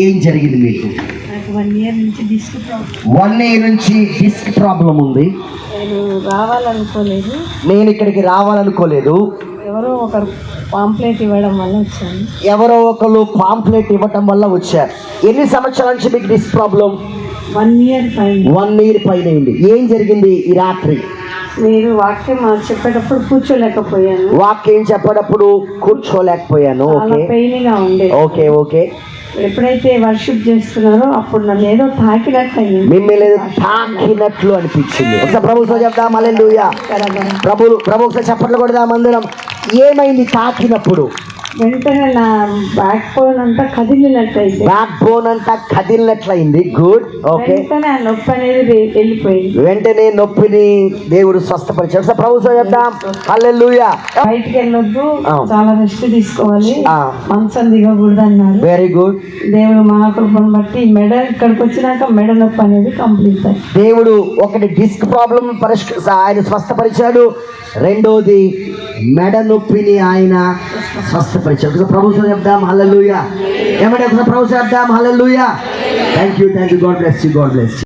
ఏం జరిగింది మీకు? నాకు 1 year నుంచి డిస్క్ ప్రాబ్లం. 1 year నుంచి డిస్క్ ప్రాబ్లం ఉంది. నేను రావాలనుకోలేదు. నేను ఇక్కడికి రావాలనుకోలేదు. ఎవరో ఒకరు పాంప్లెట్ ఇవ్వడం వల్ల వచ్చాను. ఎవరో ఒకరు పాంప్లెట్ ఇవ్వటం వల్ల వచ్చారు. ఎన్ని సంవత్సరాల నుంచి మీకు డిస్క్ ప్రాబ్లం? 1 year పైన. 1 year పైన అయింది. ఏం జరిగింది ఈ రాత్రి? మీరు వాక్యం చెప్పేటప్పుడు కూర్చోలేకపోయాను. వాక్యం చెప్పేటప్పుడు కూర్చోలేకపోయాను. చాలా పెయిన్ గా ఉంది. Okay okay. ఎప్పుడైతే వర్షిప్ చేస్తున్నారో అప్పుడు నన్ను ఏదో తాకినట్టు అయింది. మిమ్మల్ని ఏదో తాకినట్లు అనిపించింది. ఒకసారి ప్రభుత్వం చెప్దాం హల్లెలూయా. ప్రభు ఒకసారి చప్పట్లు కొడదాం అందరం. ఏమైంది తాకినప్పుడు? వెంటనే నా బ్యాక్ బోన్ అంతా కదిలినట్లయింది. బ్యాక్ బోన్ అంతా కదిలినట్లయింది. గుడ్. ఓకే. వెంటనే ఆ నొప్పి అనేది వెళ్ళిపోయింది. వెంటనే నొప్పిని దేవుడు స్వస్థపరిచాడు. ఒకసారి ప్రభుత్వం చెప్దాం హల్లెలూయా. బయటికి వెళ్ళొద్దు, చాలా రెస్ట్ తీసుకోవాలి, మంచం దిగకూడదు అన్నారు. Very good. దేవుడు మహాకృపను బట్టి మెడ ఇక్కడికి వచ్చినాక మెడ నొప్పి అనేది కంప్లీట్ అయింది. దేవుడు ఒకటి డిస్క్ ప్రాబ్లం ఆయన స్వస్థపరిచాడు. రెండోది మెడ నొప్పిని ఆయన స్వస్థపరిచాడు. ప్రభుత్వం చెప్దాం హల్లెలూయా. ఏమంటే ప్రభుత్వం చెప్దాం hallelujah. Thank you. God bless you.